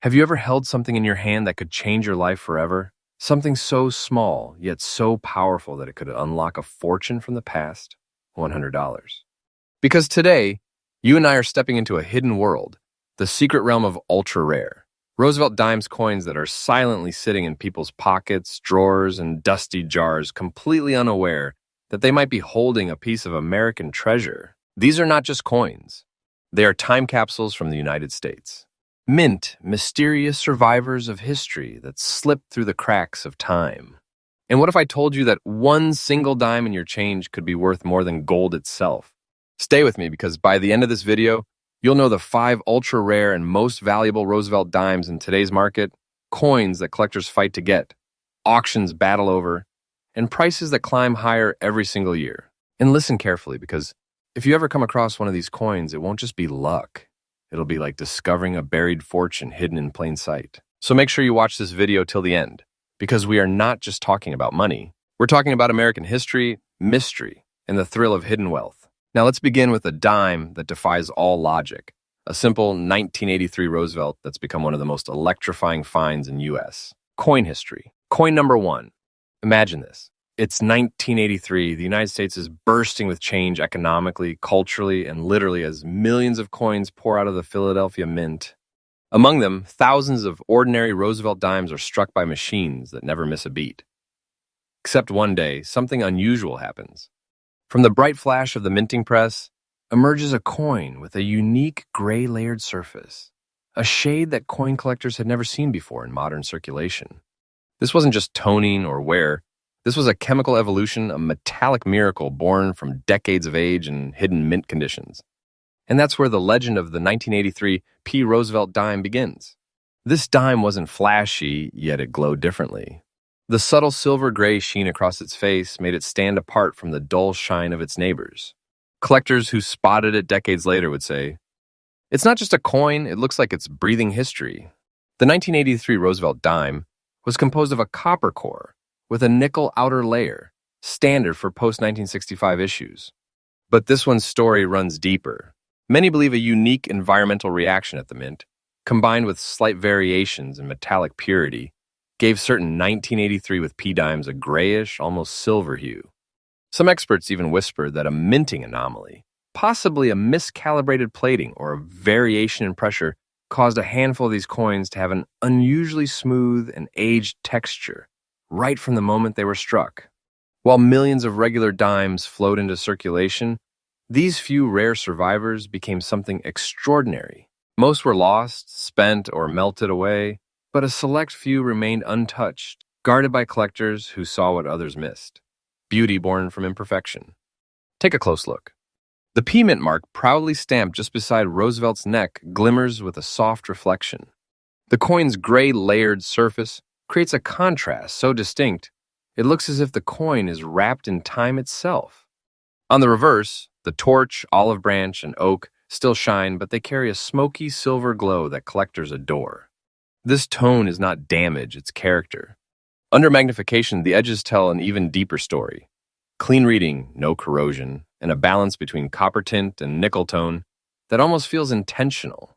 Have you ever held something in your hand that could change your life forever? Something so small, yet so powerful that it could unlock a fortune from the past? $100. Because today, you and I are stepping into a hidden world, the secret realm of ultra rare. Roosevelt Dimes coins that are silently sitting in people's pockets, drawers, and dusty jars, completely unaware that they might be holding a piece of American treasure. These are not just coins. They are time capsules from the United States. Mint, mysterious survivors of history that slip through the cracks of time. And what if I told you that one single dime in your change could be worth more than gold itself? Stay with me because by the end of this video, you'll know the 5 ultra rare and most valuable Roosevelt dimes in today's market, coins that collectors fight to get, auctions battle over, and prices that climb higher every single year. And listen carefully because if you ever come across one of these coins, it won't just be luck. It'll be like discovering a buried fortune hidden in plain sight. So make sure you watch this video till the end, because we are not just talking about money. We're talking about American history, mystery, and the thrill of hidden wealth. Now let's begin with a dime that defies all logic, a simple 1983 Roosevelt that's become one of the most electrifying finds in U.S. coin history. Coin number 1. Imagine this. It's 1983. The United States is bursting with change economically, culturally, and literally as millions of coins pour out of the Philadelphia Mint. Among them, thousands of ordinary Roosevelt dimes are struck by machines that never miss a beat. Except one day, something unusual happens. From the bright flash of the minting press emerges a coin with a unique gray-layered surface, a shade that coin collectors had never seen before in modern circulation. This wasn't just toning or wear. This was a chemical evolution, a metallic miracle born from decades of age and hidden mint conditions. And that's where the legend of the 1983 P. Roosevelt dime begins. This dime wasn't flashy, yet it glowed differently. The subtle silver-gray sheen across its face made it stand apart from the dull shine of its neighbors. Collectors who spotted it decades later would say, "It's not just a coin, it looks like it's breathing history." The 1983 Roosevelt dime was composed of a copper core with a nickel outer layer, standard for post-1965 issues. But this one's story runs deeper. Many believe a unique environmental reaction at the mint, combined with slight variations in metallic purity, gave certain 1983 with P dimes a grayish, almost silver hue. Some experts even whispered that a minting anomaly, possibly a miscalibrated plating or a variation in pressure, caused a handful of these coins to have an unusually smooth and aged texture right from the moment they were struck. While millions of regular dimes flowed into circulation, these few rare survivors became something extraordinary. Most were lost, spent, or melted away, but a select few remained untouched, guarded by collectors who saw what others missed. Beauty born from imperfection. Take a close look. The P mint mark, proudly stamped just beside Roosevelt's neck, glimmers with a soft reflection. The coin's gray layered surface creates a contrast so distinct, it looks as if the coin is wrapped in time itself. On the reverse, the torch, olive branch, and oak still shine, but they carry a smoky silver glow that collectors adore. This tone is not damage, it's character. Under magnification, the edges tell an even deeper story. Clean reading, no corrosion, and a balance between copper tint and nickel tone that almost feels intentional.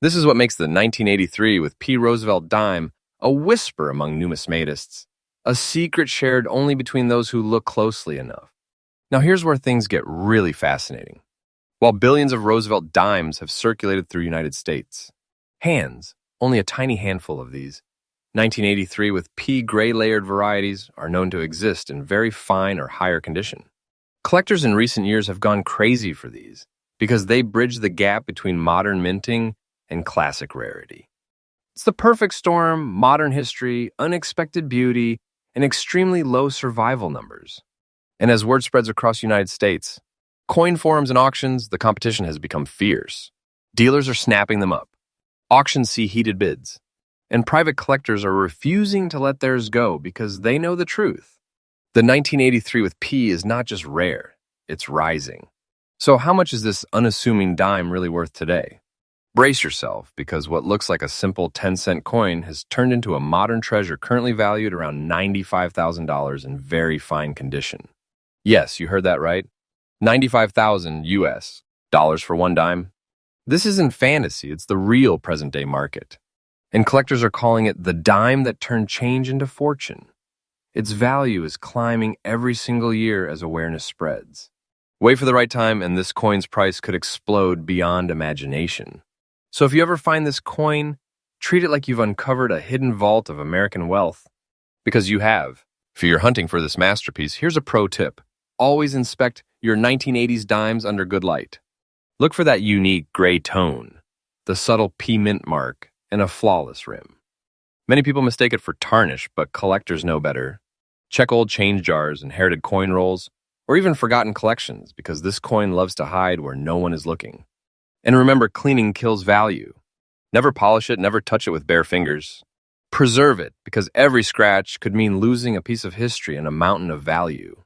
This is what makes the 1983 with P. Roosevelt dime a whisper among numismatists, a secret shared only between those who look closely enough. Now here's where things get really fascinating. While billions of Roosevelt dimes have circulated through the United States, hands, only a tiny handful of these, 1983 with P gray-layered varieties are known to exist in very fine or higher condition. Collectors in recent years have gone crazy for these because they bridge the gap between modern minting and classic rarity. It's the perfect storm, modern history, unexpected beauty, and extremely low survival numbers. And as word spreads across the United States, coin forums and auctions, the competition has become fierce. Dealers are snapping them up. Auctions see heated bids. And private collectors are refusing to let theirs go because they know the truth. The 1983 with P is not just rare, it's rising. So how much is this unassuming dime really worth today? Brace yourself, because what looks like a simple 10-cent coin has turned into a modern treasure currently valued around $95,000 in very fine condition. Yes, you heard that right. 95,000 US dollars for one dime. This isn't fantasy, it's the real present-day market. And collectors are calling it the dime that turned change into fortune. Its value is climbing every single year as awareness spreads. Wait for the right time, and this coin's price could explode beyond imagination. So if you ever find this coin, treat it like you've uncovered a hidden vault of American wealth. Because you have. If you're hunting for this masterpiece, here's a pro tip. Always inspect your 1980s dimes under good light. Look for that unique gray tone, the subtle P mint mark, and a flawless rim. Many people mistake it for tarnish, but collectors know better. Check old change jars, inherited coin rolls, or even forgotten collections, because this coin loves to hide where no one is looking. And remember, cleaning kills value. Never polish it, never touch it with bare fingers. Preserve it, because every scratch could mean losing a piece of history and a mountain of value.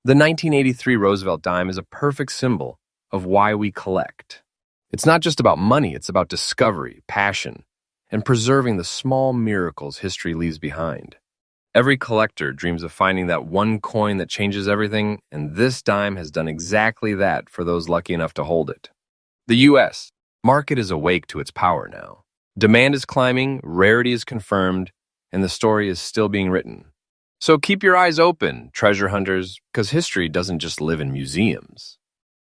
The 1983 Roosevelt dime is a perfect symbol of why we collect. It's not just about money, it's about discovery, passion, and preserving the small miracles history leaves behind. Every collector dreams of finding that one coin that changes everything, and this dime has done exactly that for those lucky enough to hold it. The U.S. market is awake to its power now. Demand is climbing, rarity is confirmed, and the story is still being written. So keep your eyes open, treasure hunters, because history doesn't just live in museums.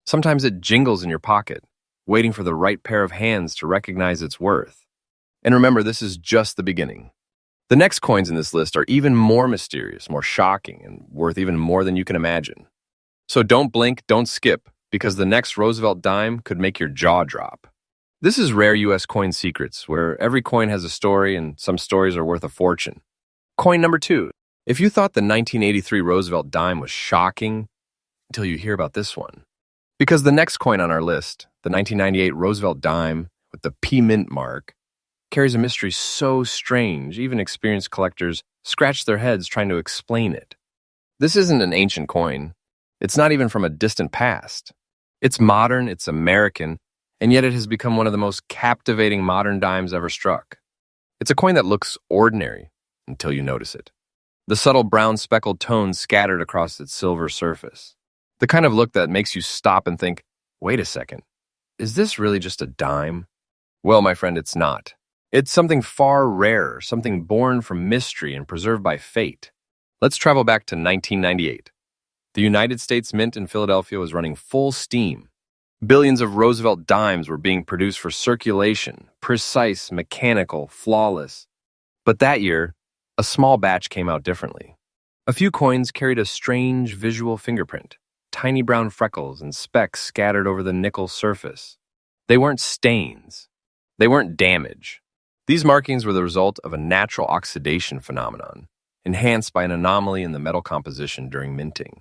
Sometimes it jingles in your pocket, waiting for the right pair of hands to recognize its worth. And remember, this is just the beginning. The next coins in this list are even more mysterious, more shocking, and worth even more than you can imagine. So don't blink, don't skip, because the next Roosevelt dime could make your jaw drop. This is Rare U.S. Coin Secrets, where every coin has a story and some stories are worth a fortune. Coin number 2. If you thought the 1983 Roosevelt dime was shocking, until you hear about this one. Because the next coin on our list, the 1998 Roosevelt dime with the P mint mark, carries a mystery so strange, even experienced collectors scratch their heads trying to explain it. This isn't an ancient coin. It's not even from a distant past. It's modern, it's American, and yet it has become one of the most captivating modern dimes ever struck. It's a coin that looks ordinary until you notice it. The subtle brown speckled tones scattered across its silver surface. The kind of look that makes you stop and think, wait a second, is this really just a dime? Well, my friend, it's not. It's something far rarer, something born from mystery and preserved by fate. Let's travel back to 1998. The United States Mint in Philadelphia was running full steam. Billions of Roosevelt dimes were being produced for circulation, precise, mechanical, flawless. But that year, a small batch came out differently. A few coins carried a strange visual fingerprint, tiny brown freckles and specks scattered over the nickel surface. They weren't stains. They weren't damage. These markings were the result of a natural oxidation phenomenon, enhanced by an anomaly in the metal composition during minting.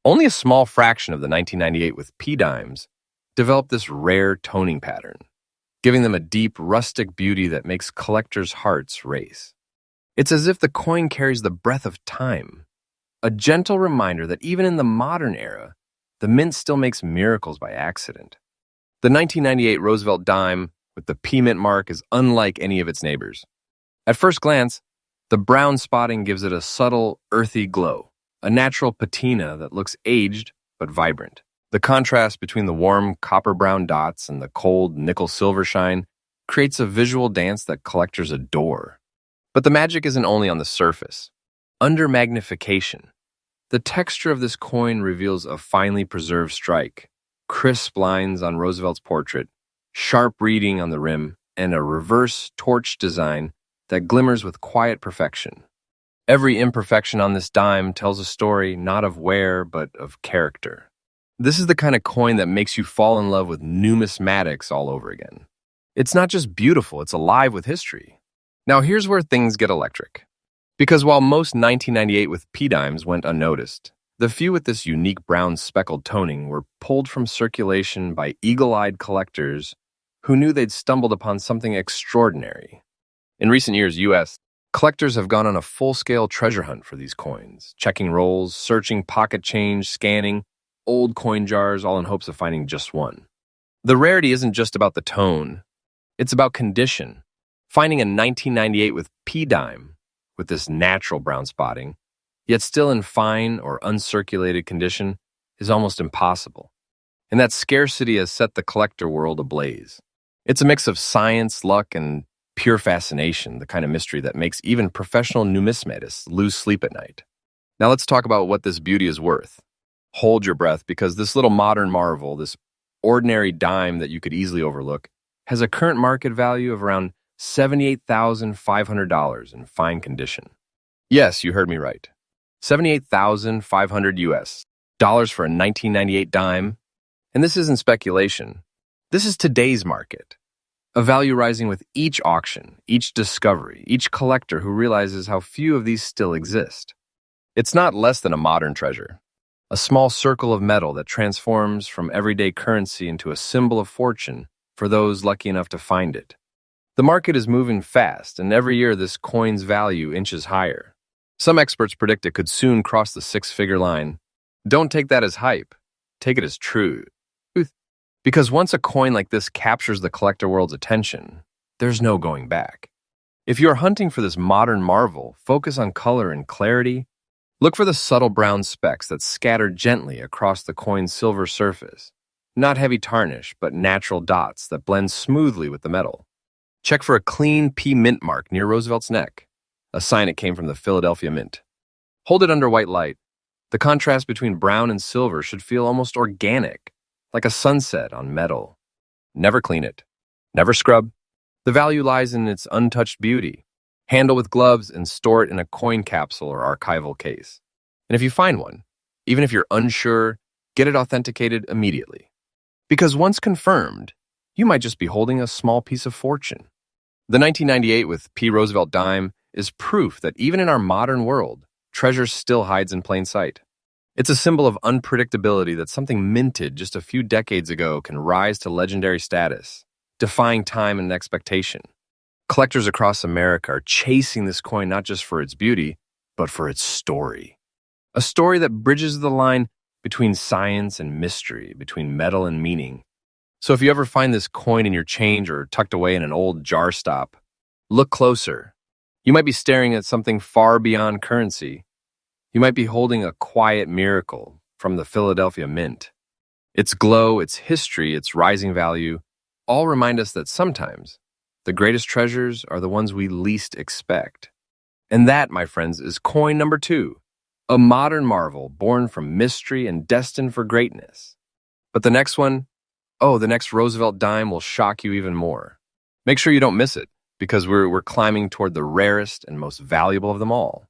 Only a small fraction of the 1998 with P dimes developed this rare toning pattern, giving them a deep, rustic beauty that makes collectors' hearts race. It's as if the coin carries the breath of time, a gentle reminder that even in the modern era, the mint still makes miracles by accident. The 1998 Roosevelt dime with the P mint mark is unlike any of its neighbors. At first glance, the brown spotting gives it a subtle, earthy glow, a natural patina that looks aged but vibrant. The contrast between the warm copper-brown dots and the cold nickel-silver shine creates a visual dance that collectors adore. But the magic isn't only on the surface. Under magnification, the texture of this coin reveals a finely preserved strike, crisp lines on Roosevelt's portrait, sharp reading on the rim, and a reverse torch design that glimmers with quiet perfection. Every imperfection on this dime tells a story not of wear, but of character. This is the kind of coin that makes you fall in love with numismatics all over again. It's not just beautiful, it's alive with history. Now here's where things get electric. Because while most 1998 with P dimes went unnoticed, the few with this unique brown speckled toning were pulled from circulation by eagle-eyed collectors who knew they'd stumbled upon something extraordinary. In recent years, U.S. collectors have gone on a full-scale treasure hunt for these coins, checking rolls, searching pocket change, scanning old coin jars, all in hopes of finding just one. The rarity isn't just about the tone, it's about condition. Finding a 1998 with P dime with this natural brown spotting, yet still in fine or uncirculated condition, is almost impossible. And that scarcity has set the collector world ablaze. It's a mix of science, luck, and pure fascination, the kind of mystery that makes even professional numismatists lose sleep at night. Now let's talk about what this beauty is worth. Hold your breath, because this little modern marvel, this ordinary dime that you could easily overlook, has a current market value of around $78,500 in fine condition. Yes, you heard me right. 78,500 US dollars for a 1998 dime. And this isn't speculation. This is today's market. A value rising with each auction, each discovery, each collector who realizes how few of these still exist. It's not less than a modern treasure, a small circle of metal that transforms from everyday currency into a symbol of fortune for those lucky enough to find it. The market is moving fast, and every year this coin's value inches higher. Some experts predict it could soon cross the six-figure line. Don't take that as hype. Take it as truth. Because once a coin like this captures the collector world's attention, there's no going back. If you're hunting for this modern marvel, focus on color and clarity. Look for the subtle brown specks that scatter gently across the coin's silver surface. Not heavy tarnish, but natural dots that blend smoothly with the metal. Check for a clean P mint mark near Roosevelt's neck, a sign it came from the Philadelphia Mint. Hold it under white light. The contrast between brown and silver should feel almost organic, like a sunset on metal. Never clean it. Never scrub. The value lies in its untouched beauty. Handle with gloves and store it in a coin capsule or archival case. And if you find one, even if you're unsure, get it authenticated immediately. Because once confirmed, you might just be holding a small piece of fortune. The 1998 with P. Roosevelt Dime is proof that even in our modern world, treasure still hides in plain sight. It's a symbol of unpredictability that something minted just a few decades ago can rise to legendary status, defying time and expectation. Collectors across America are chasing this coin not just for its beauty, but for its story. A story that bridges the line between science and mystery, between metal and meaning. So if you ever find this coin in your change or tucked away in an old jar stop, look closer. You might be staring at something far beyond currency. You might be holding a quiet miracle from the Philadelphia Mint. Its glow, its history, its rising value, all remind us that sometimes the greatest treasures are the ones we least expect. And that, my friends, is coin number 2, a modern marvel born from mystery and destined for greatness. But the next one, the next Roosevelt dime will shock you even more. Make sure you don't miss it, because we're climbing toward the rarest and most valuable of them all.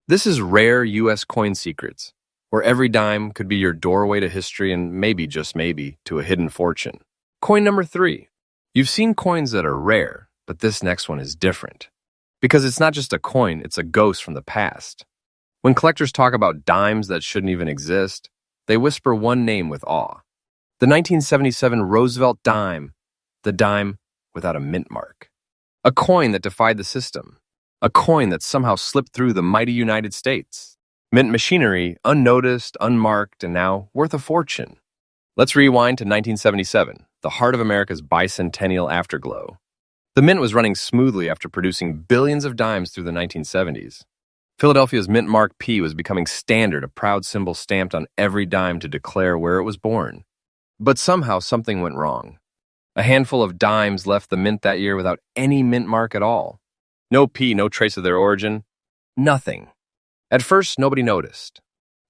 This is Rare U.S. Coin Secrets, where every dime could be your doorway to history and maybe, just maybe, to a hidden fortune. Coin number 3. You've seen coins that are rare, but this next one is different. Because it's not just a coin, it's a ghost from the past. When collectors talk about dimes that shouldn't even exist, they whisper one name with awe. The 1977 Roosevelt Dime, the dime without a mint mark. A coin that defied the system. A coin that somehow slipped through the mighty United States. Mint machinery, unnoticed, unmarked, and now worth a fortune. Let's rewind to 1977, the heart of America's bicentennial afterglow. The mint was running smoothly after producing billions of dimes through the 1970s. Philadelphia's mint mark P was becoming standard, a proud symbol stamped on every dime to declare where it was born. But somehow something went wrong. A handful of dimes left the mint that year without any mint mark at all. No P, no trace of their origin. Nothing. At first, nobody noticed.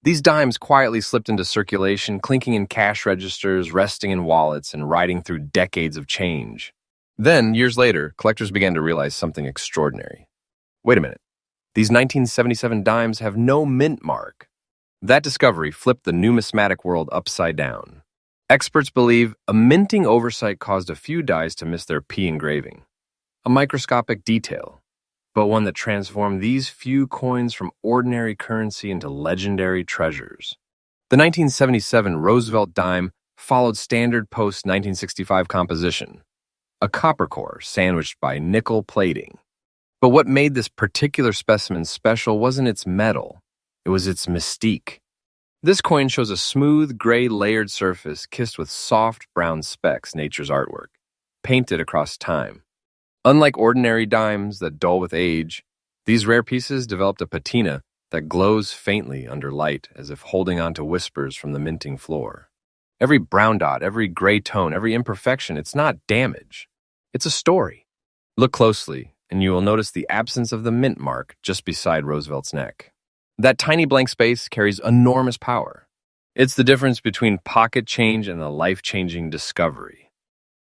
These dimes quietly slipped into circulation, clinking in cash registers, resting in wallets, and riding through decades of change. Then, years later, collectors began to realize something extraordinary. Wait a minute. These 1977 dimes have no mint mark. That discovery flipped the numismatic world upside down. Experts believe a minting oversight caused a few dies to miss their P engraving. A microscopic detail, but one that transformed these few coins from ordinary currency into legendary treasures. The 1977 Roosevelt dime followed standard post-1965 composition, a copper core sandwiched by nickel plating. But what made this particular specimen special wasn't its metal, it was its mystique. This coin shows a smooth, gray layered surface kissed with soft brown specks, nature's artwork, painted across time. Unlike ordinary dimes that dull with age, these rare pieces developed a patina that glows faintly under light, as if holding on to whispers from the minting floor. Every brown dot, every gray tone, every imperfection, it's not damage. It's a story. Look closely, and you will notice the absence of the mint mark just beside Roosevelt's neck. That tiny blank space carries enormous power. It's the difference between pocket change and a life-changing discovery.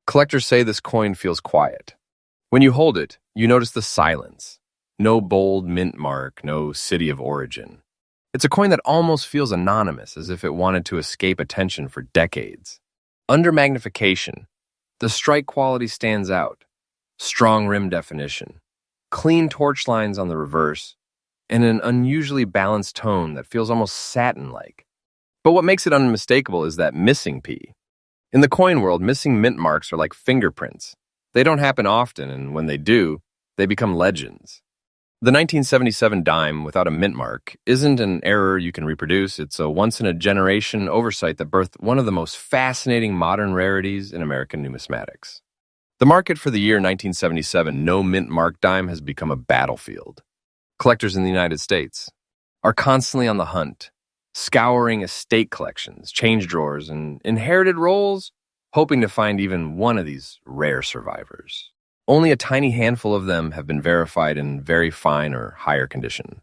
Collectors say this coin feels quiet. When you hold it, you notice the silence. No bold mint mark, no city of origin. It's a coin that almost feels anonymous, as if it wanted to escape attention for decades. Under magnification, the strike quality stands out. Strong rim definition, clean torch lines on the reverse, and an unusually balanced tone that feels almost satin-like. But what makes it unmistakable is that missing P. In the coin world, missing mint marks are like fingerprints. They don't happen often, and when they do, they become legends. The 1977 dime without a mint mark isn't an error you can reproduce. It's a once-in-a-generation oversight that birthed one of the most fascinating modern rarities in American numismatics. The market for the year 1977 no mint mark dime has become a battlefield. Collectors in the United States are constantly on the hunt, scouring estate collections, change drawers, and inherited rolls, hoping to find even one of these rare survivors. Only a tiny handful of them have been verified in very fine or higher condition.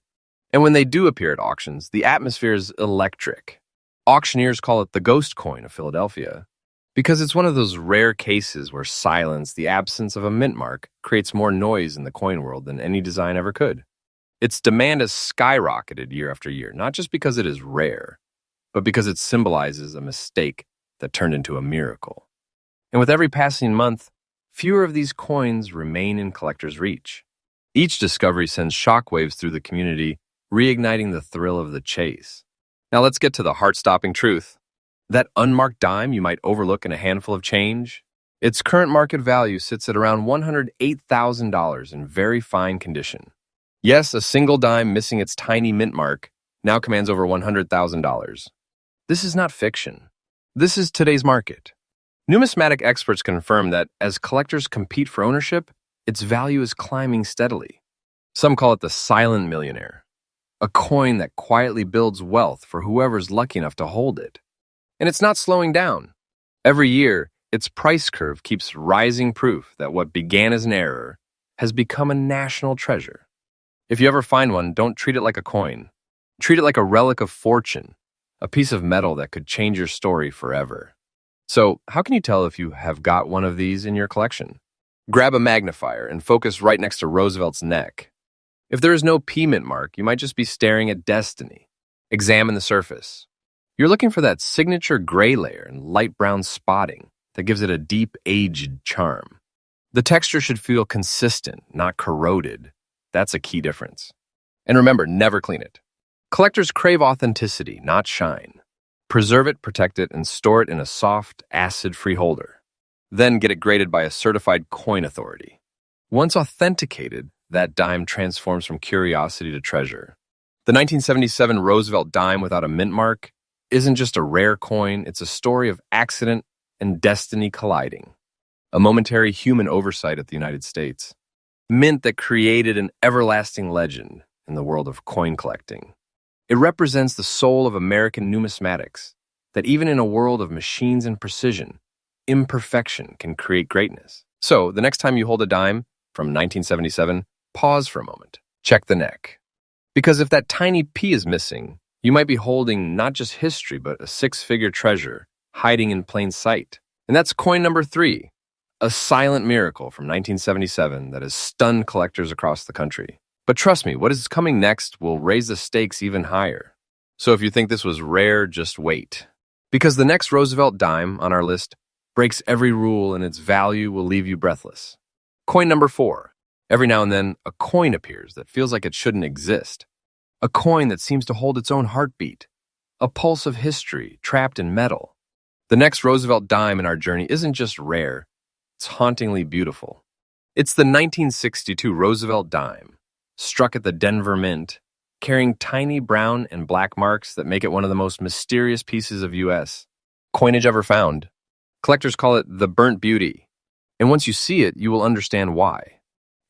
And when they do appear at auctions, the atmosphere is electric. Auctioneers call it the ghost coin of Philadelphia, because it's one of those rare cases where silence, the absence of a mint mark, creates more noise in the coin world than any design ever could. Its demand has skyrocketed year after year, not just because it is rare, but because it symbolizes a mistake that turned into a miracle. And with every passing month, fewer of these coins remain in collectors' reach. Each discovery sends shockwaves through the community, reigniting the thrill of the chase. Now let's get to the heart-stopping truth. That unmarked dime you might overlook in a handful of change, its current market value sits at around $108,000 in very fine condition. Yes, a single dime missing its tiny mint mark now commands over $100,000. This is not fiction. This is today's market. Numismatic experts confirm that as collectors compete for ownership, its value is climbing steadily. Some call it the silent millionaire, a coin that quietly builds wealth for whoever's lucky enough to hold it. And it's not slowing down. Every year, its price curve keeps rising, proof that what began as an error has become a national treasure. If you ever find one, don't treat it like a coin. Treat it like a relic of fortune, a piece of metal that could change your story forever. So, how can you tell if you have got one of these in your collection? Grab a magnifier and focus right next to Roosevelt's neck. If there is no P mint mark, you might just be staring at destiny. Examine the surface. You're looking for that signature gray layer and light brown spotting that gives it a deep, aged charm. The texture should feel consistent, not corroded. That's a key difference. And remember, never clean it. Collectors crave authenticity, not shine. Preserve it, protect it, and store it in a soft, acid-free holder. Then get it graded by a certified coin authority. Once authenticated, that dime transforms from curiosity to treasure. The 1977 Roosevelt dime without a mint mark isn't just a rare coin, it's a story of accident and destiny colliding. A momentary human oversight at the United States. Mint that created an everlasting legend in the world of coin collecting. It represents the soul of American numismatics, that even in a world of machines and precision, imperfection can create greatness. So, the next time you hold a dime from 1977, pause for a moment. Check the neck. Because if that tiny P is missing, you might be holding not just history, but a six-figure treasure hiding in plain sight. And that's coin number 3, a silent miracle from 1977 that has stunned collectors across the country. But trust me, what is coming next will raise the stakes even higher. So if you think this was rare, just wait. Because the next Roosevelt dime on our list breaks every rule and its value will leave you breathless. Coin number 4. Every now and then, a coin appears that feels like it shouldn't exist. A coin that seems to hold its own heartbeat. A pulse of history trapped in metal. The next Roosevelt dime in our journey isn't just rare, it's hauntingly beautiful. It's the 1962 Roosevelt dime, struck at the Denver Mint, carrying tiny brown and black marks that make it one of the most mysterious pieces of U.S. coinage ever found. Collectors call it the burnt beauty, and once you see it, you will understand why.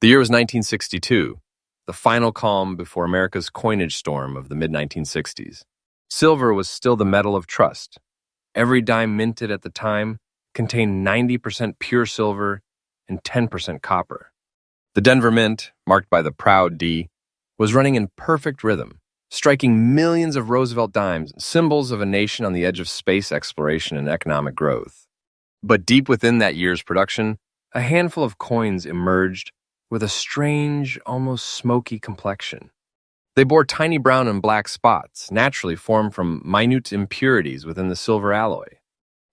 The year was 1962, the final calm before America's coinage storm of the mid-1960s. Silver was still the metal of trust. Every dime minted at the time contained 90% pure silver and 10% copper. The Denver Mint, marked by the proud D, was running in perfect rhythm, striking millions of Roosevelt dimes, symbols of a nation on the edge of space exploration and economic growth. But deep within that year's production, a handful of coins emerged with a strange, almost smoky complexion. They bore tiny brown and black spots, naturally formed from minute impurities within the silver alloy.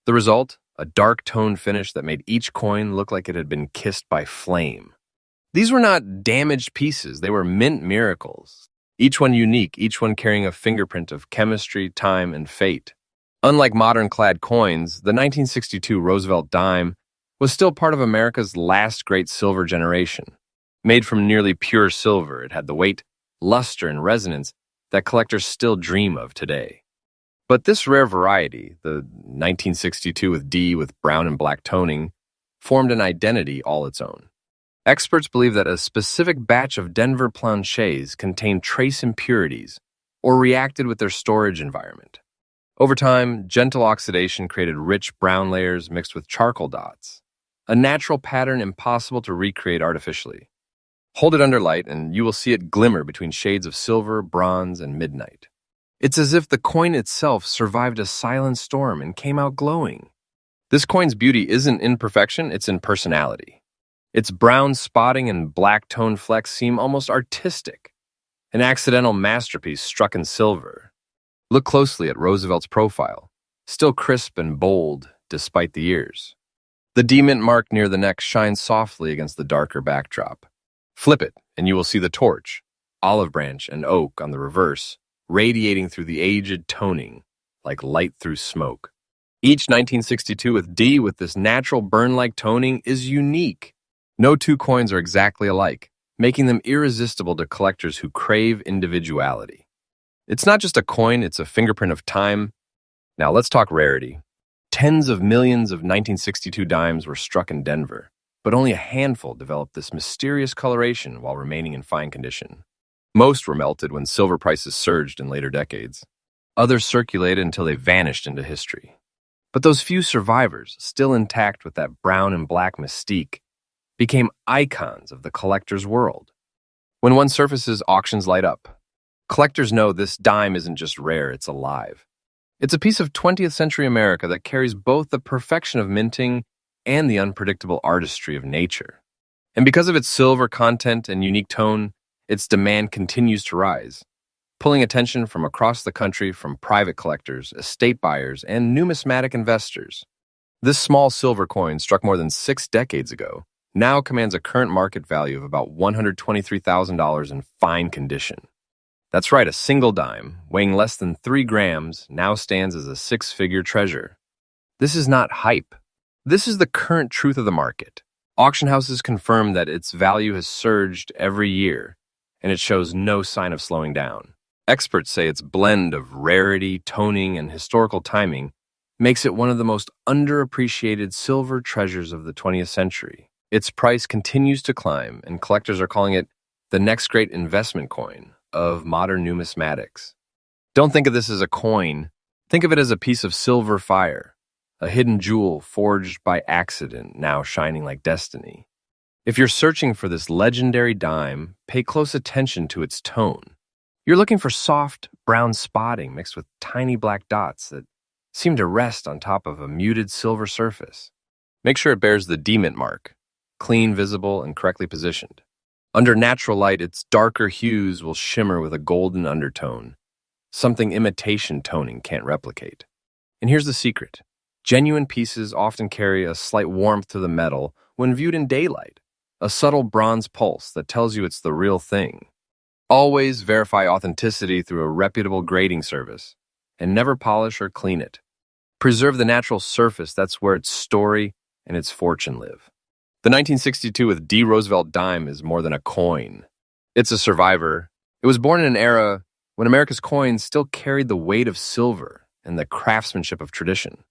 The result? A dark toned finish that made each coin look like it had been kissed by flame. These were not damaged pieces, they were mint miracles. Each one unique, each one carrying a fingerprint of chemistry, time, and fate. Unlike modern clad coins, the 1962 Roosevelt dime was still part of America's last great silver generation. Made from nearly pure silver, it had the weight, luster, and resonance that collectors still dream of today. But this rare variety, the 1962 with D with brown and black toning, formed an identity all its own. Experts believe that a specific batch of Denver planchets contained trace impurities or reacted with their storage environment. Over time, gentle oxidation created rich brown layers mixed with charcoal dots, a natural pattern impossible to recreate artificially. Hold it under light and you will see it glimmer between shades of silver, bronze, and midnight. It's as if the coin itself survived a silent storm and came out glowing. This coin's beauty isn't in perfection, it's in personality. Its brown spotting and black tone flecks seem almost artistic, an accidental masterpiece struck in silver. Look closely at Roosevelt's profile, still crisp and bold despite the years. The D-mint mark near the neck shines softly against the darker backdrop. Flip it, and you will see the torch, olive branch, and oak on the reverse, radiating through the aged toning like light through smoke. Each 1962 with D with this natural burn-like toning is unique. No two coins are exactly alike, making them irresistible to collectors who crave individuality. It's not just a coin, it's a fingerprint of time. Now let's talk rarity. Tens of millions of 1962 dimes were struck in Denver, but only a handful developed this mysterious coloration while remaining in fine condition. Most were melted when silver prices surged in later decades. Others circulated until they vanished into history. But those few survivors, still intact with that brown and black mystique, became icons of the collector's world. When one surfaces, auctions light up. Collectors know this dime isn't just rare, it's alive. It's a piece of 20th century America that carries both the perfection of minting and the unpredictable artistry of nature. And because of its silver content and unique tone, its demand continues to rise, pulling attention from across the country from private collectors, estate buyers, and numismatic investors. This small silver coin, struck more than 6 decades ago, now commands a current market value of about $123,000 in fine condition. That's right, a single dime, weighing less than 3 grams, now stands as a 6-figure treasure. This is not hype. This is the current truth of the market. Auction houses confirm that its value has surged every year, and it shows no sign of slowing down. Experts say its blend of rarity, toning, and historical timing makes it one of the most underappreciated silver treasures of the 20th century. Its price continues to climb, and collectors are calling it the next great investment coin of modern numismatics. Don't think of this as a coin. Think of it as a piece of silver fire, a hidden jewel forged by accident, now shining like destiny. If you're searching for this legendary dime, pay close attention to its tone. You're looking for soft, brown spotting mixed with tiny black dots that seem to rest on top of a muted silver surface. Make sure it bears the D-mint mark, clean, visible, and correctly positioned. Under natural light, its darker hues will shimmer with a golden undertone, something imitation toning can't replicate. And here's the secret. Genuine pieces often carry a slight warmth to the metal when viewed in daylight, a subtle bronze pulse that tells you it's the real thing. Always verify authenticity through a reputable grading service, and never polish or clean it. Preserve the natural surface, that's where its story and its fortune live. The 1962 with D. Roosevelt dime is more than a coin. It's a survivor. It was born in an era when America's coins still carried the weight of silver and the craftsmanship of tradition.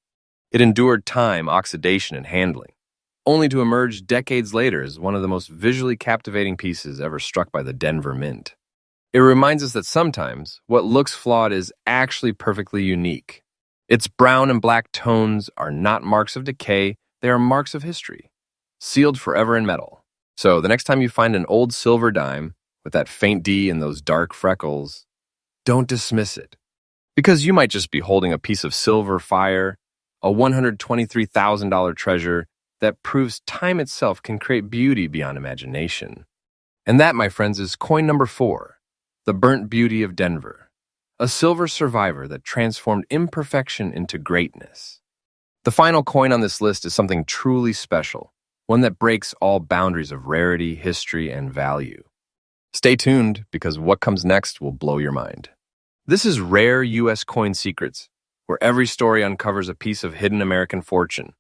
It endured time, oxidation, and handling, only to emerge decades later as one of the most visually captivating pieces ever struck by the Denver Mint. It reminds us that sometimes what looks flawed is actually perfectly unique. Its brown and black tones are not marks of decay, they are marks of history, sealed forever in metal. So the next time you find an old silver dime with that faint D and those dark freckles, don't dismiss it. Because you might just be holding a piece of silver fire, a $123,000 treasure that proves time itself can create beauty beyond imagination. And that, my friends, is coin number 4, the Burnt Beauty of Denver, a silver survivor that transformed imperfection into greatness. The final coin on this list is something truly special, one that breaks all boundaries of rarity, history, and value. Stay tuned, because what comes next will blow your mind. This is Rare U.S. Coin Secrets, where every story uncovers a piece of hidden American fortune.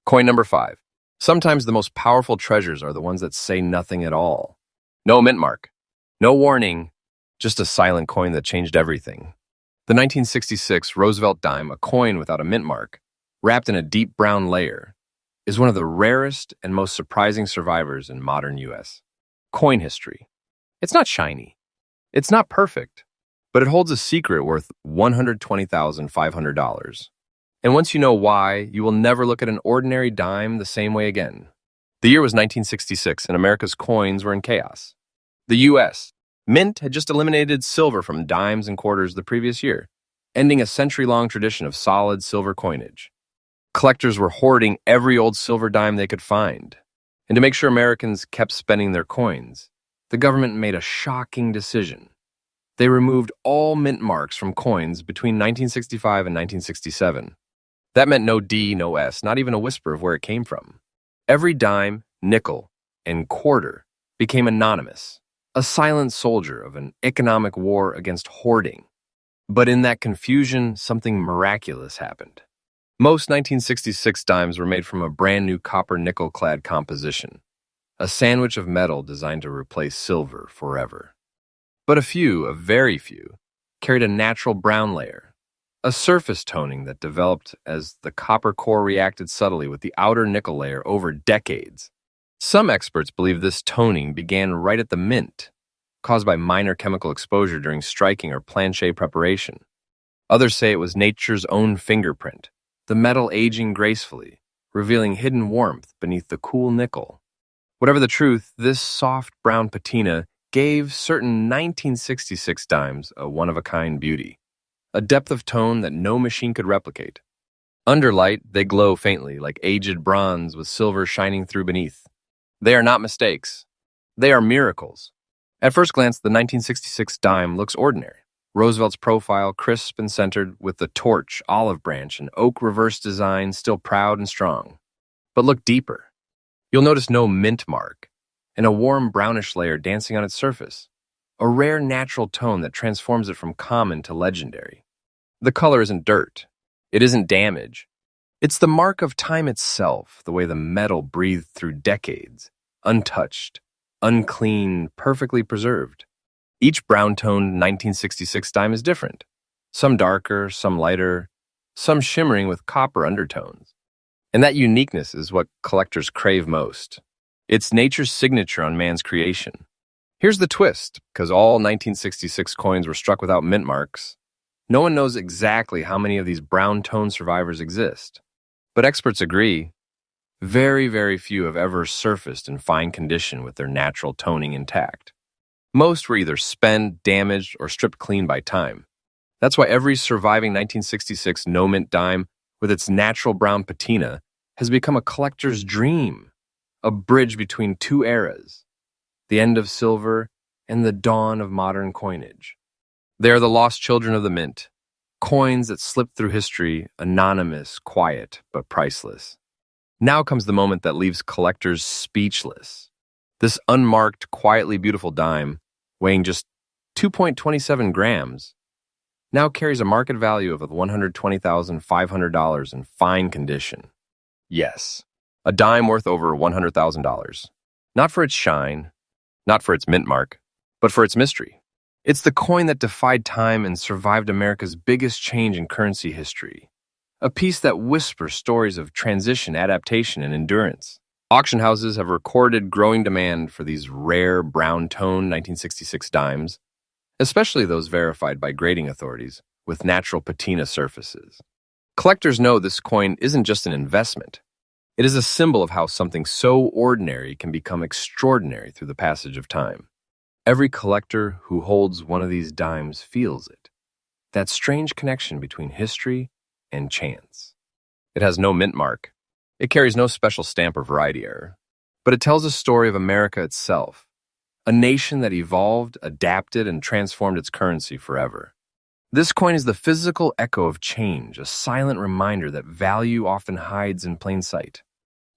Coin number 5. Sometimes the most powerful treasures are the ones that say nothing at all. No mint mark, no warning, just a silent coin that changed everything. The 1966 Roosevelt Dime, a coin without a mint mark, wrapped in a deep brown layer, is one of the rarest and most surprising survivors in modern U.S. coin history. It's not shiny. It's not perfect, but it holds a secret worth $120,500. And once you know why, you will never look at an ordinary dime the same way again. The year was 1966, and America's coins were in chaos. The U.S. Mint had just eliminated silver from dimes and quarters the previous year, ending a century-long tradition of solid silver coinage. Collectors were hoarding every old silver dime they could find. And to make sure Americans kept spending their coins, the government made a shocking decision. They removed all mint marks from coins between 1965 and 1967. That meant no D, no S, not even a whisper of where it came from. Every dime, nickel, and quarter became anonymous, a silent soldier of an economic war against hoarding. But in that confusion, something miraculous happened. Most 1966 dimes were made from a brand new copper-nickel-clad composition, a sandwich of metal designed to replace silver forever. But a very few, carried a natural brown layer, a surface toning that developed as the copper core reacted subtly with the outer nickel layer over decades. Some experts believe this toning began right at the mint, caused by minor chemical exposure during striking or planche preparation. Others say it was nature's own fingerprint, the metal aging gracefully, revealing hidden warmth beneath the cool nickel. Whatever the truth, this soft brown patina gave certain 1966 dimes a one-of-a-kind beauty, a depth of tone that no machine could replicate. Under light, they glow faintly, like aged bronze with silver shining through beneath. They are not mistakes. They are miracles. At first glance, the 1966 dime looks ordinary. Roosevelt's profile, crisp and centered, with the torch, olive branch, and oak reverse design still proud and strong. But look deeper. You'll notice no mint mark, and a warm brownish layer dancing on its surface, a rare natural tone that transforms it from common to legendary. The color isn't dirt. It isn't damage. It's the mark of time itself, the way the metal breathed through decades, untouched, unclean, perfectly preserved. Each brown-toned 1966 dime is different, some darker, some lighter, some shimmering with copper undertones. And that uniqueness is what collectors crave most. It's nature's signature on man's creation. Here's the twist, because all 1966 coins were struck without mint marks. No one knows exactly how many of these brown-tone survivors exist. But experts agree, very, very few have ever surfaced in fine condition with their natural toning intact. Most were either spent, damaged, or stripped clean by time. That's why every surviving 1966 no-mint dime with its natural brown patina has become a collector's dream, a bridge between two eras, the end of silver and the dawn of modern coinage. They are the lost children of the mint, coins that slip through history, anonymous, quiet, but priceless. Now comes the moment that leaves collectors speechless. This unmarked, quietly beautiful dime, weighing just 2.27 grams, now carries a market value of $120,500 in fine condition. Yes, a dime worth over $100,000. Not for its shine, not for its mint mark, but for its mystery. It's the coin that defied time and survived America's biggest change in currency history. A piece that whispers stories of transition, adaptation, and endurance. Auction houses have recorded growing demand for these rare brown-tone 1966 dimes, especially those verified by grading authorities with natural patina surfaces. Collectors know this coin isn't just an investment. It is a symbol of how something so ordinary can become extraordinary through the passage of time. Every collector who holds one of these dimes feels it, that strange connection between history and chance. It has no mint mark. It carries no special stamp or variety error. But it tells a story of America itself, a nation that evolved, adapted, and transformed its currency forever. This coin is the physical echo of change, a silent reminder that value often hides in plain sight.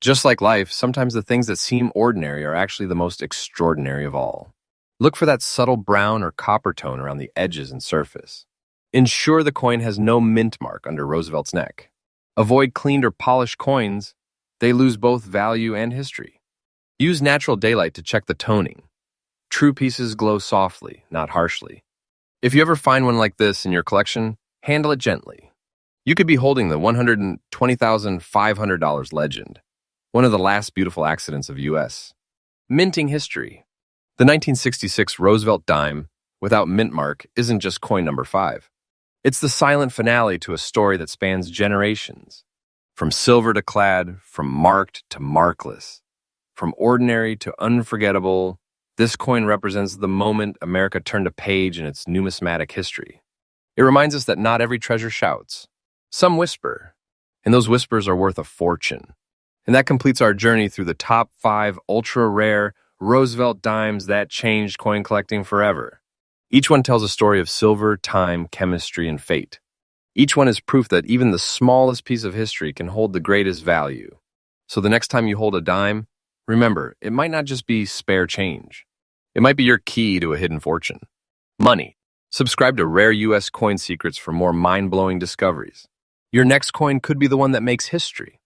Just like life, sometimes the things that seem ordinary are actually the most extraordinary of all. Look for that subtle brown or copper tone around the edges and surface. Ensure the coin has no mint mark under Roosevelt's neck. Avoid cleaned or polished coins. They lose both value and history. Use natural daylight to check the toning. True pieces glow softly, not harshly. If you ever find one like this in your collection, handle it gently. You could be holding the $120,500 legend, one of the last beautiful accidents of U.S. minting history. The 1966 Roosevelt dime, without mint mark, isn't just coin number 5. It's the silent finale to a story that spans generations. From silver to clad, from marked to markless, from ordinary to unforgettable, this coin represents the moment America turned a page in its numismatic history. It reminds us that not every treasure shouts. Some whisper, and those whispers are worth a fortune. And that completes our journey through the top 5 ultra rare Roosevelt dimes that changed coin collecting forever. Each one tells a story of silver, time, chemistry, and fate. Each one is proof that even the smallest piece of history can hold the greatest value. So the next time you hold a dime, remember, it might not just be spare change. It might be your key to a hidden fortune. Money. Subscribe to Rare U.S. Coin Secrets for more mind-blowing discoveries. Your next coin could be the one that makes history.